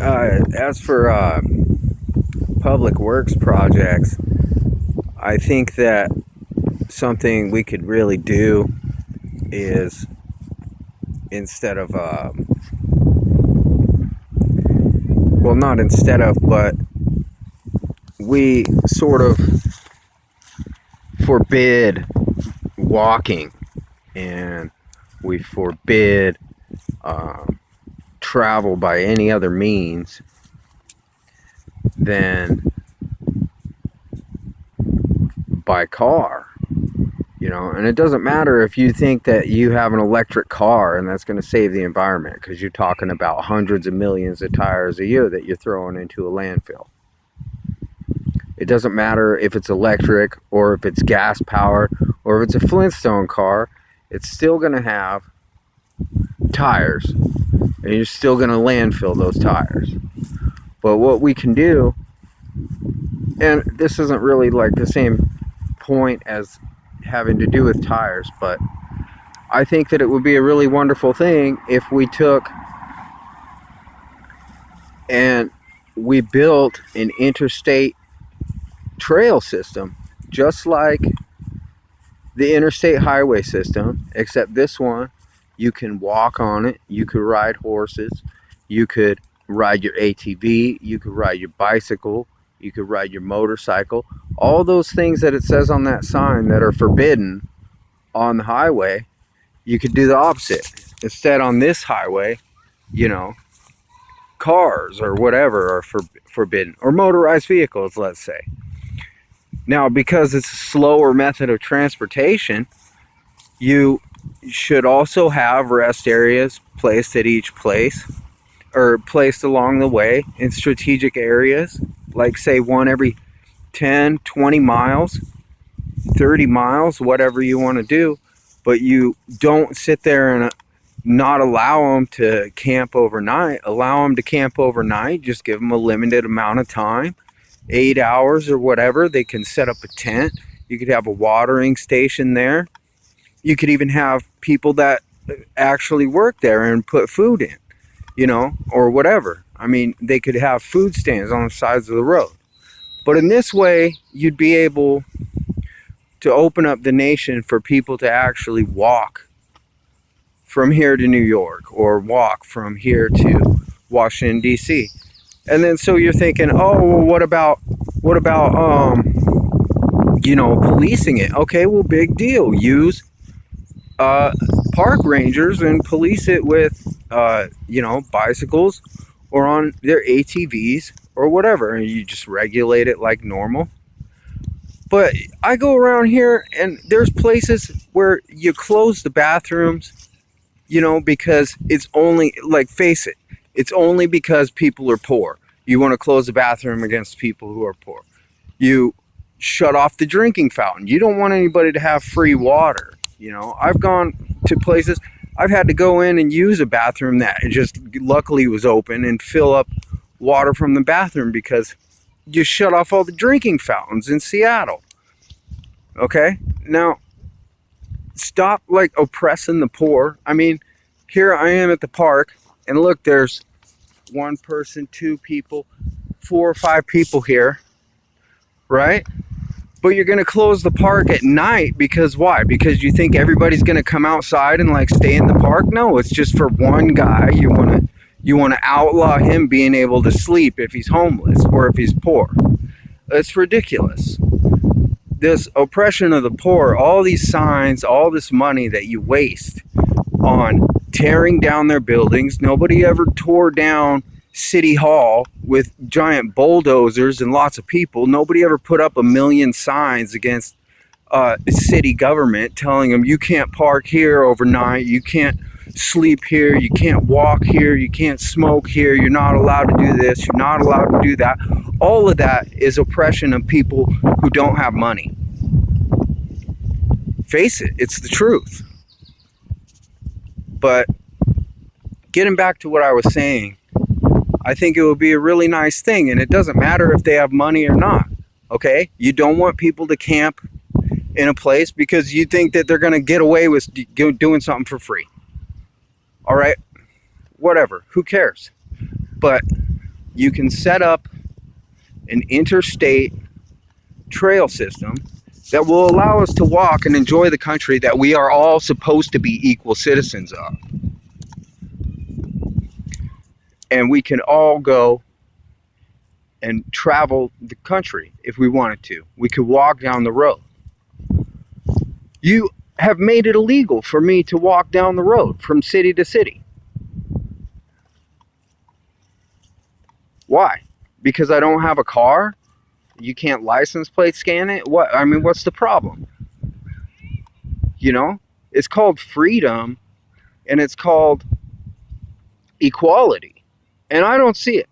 As for public works projects, I think that something we could really do is, instead of, well, not instead of, but we sort of forbid walking, and we forbid travel by any other means than by car. And it doesn't matter if you think that you have an electric car and that's going to save the environment, because you're talking about hundreds of millions of tires a year that you're throwing into a landfill. It doesn't matter if it's electric or if it's gas powered or if it's a Flintstone car. It's still going to have tires, and you're still going to landfill those tires. But what we can do, and this isn't really like the same point as having to do with tires, but I think that it would be a really wonderful thing if we took and we built an interstate trail system, just like the interstate highway system, except this one, you can walk on it, you could ride horses, you could ride your ATV, you could ride your bicycle, you could ride your motorcycle. All those things that it says on that sign that are forbidden on the highway, you could do the opposite. Instead, on this highway, cars or whatever are forbidden, or motorized vehicles, let's say. Now, because it's a slower method of transportation, you should also have rest areas placed at each place, or placed along the way in strategic areas, like say one every 10, 20 miles, 30 miles, whatever you want to do. But you don't sit there and not allow them to camp overnight. Allow them to camp overnight. Just give them a limited amount of time, 8 hours or whatever. They can set up a tent. You could have a watering station there. You could even have people that actually work there and put food in, or whatever. I mean, they could have food stands on the sides of the road. But in this way, you'd be able to open up the nation for people to actually walk from here to New York, or walk from here to Washington, D.C. And then so you're thinking, oh, well, what about policing it? Okay, well, big deal. Use park rangers and police it with bicycles or on their ATVs or whatever, and you just regulate it like normal. But I go around here and there's places where you close the bathrooms, because it's only, like, face it, it's only because people are poor. You want to close the bathroom against people who are poor. You shut off the drinking fountain. You don't want anybody to have free water. I've gone to places, I've had to go in and use a bathroom that just luckily was open and fill up water from the bathroom because you shut off all the drinking fountains in Seattle. Okay? Now, stop oppressing the poor. I mean, here I am at the park, and look, there's one person, two people, 4 or 5 people here, right? But you're going to close the park at night because why? Because you think everybody's going to come outside and stay in the park? No, it's just for one guy. You want to outlaw him being able to sleep if he's homeless or if he's poor. It's ridiculous. This oppression of the poor, all these signs, all this money that you waste on tearing down their buildings. Nobody ever tore down City Hall with giant bulldozers and lots of people. Nobody ever put up 1 million signs against city government telling them you can't park here overnight, you can't sleep here, you can't walk here, you can't smoke here, you're not allowed to do this, you're not allowed to do that. All of that is oppression of people who don't have money. Face it, it's the truth. But getting back to what I was saying, I think it would be a really nice thing, and it doesn't matter if they have money or not, okay? You don't want people to camp in a place because you think that they're going to get away with doing something for free. All right? Whatever. Who cares? But you can set up an interstate trail system that will allow us to walk and enjoy the country that we are all supposed to be equal citizens of. And we can all go and travel the country if we wanted to. We could walk down the road. You have made it illegal for me to walk down the road from city to city. Why? Because I don't have a car? You can't license plate scan it? What? I mean, what's the problem? You know? It's called freedom and it's called equality. And I don't see it.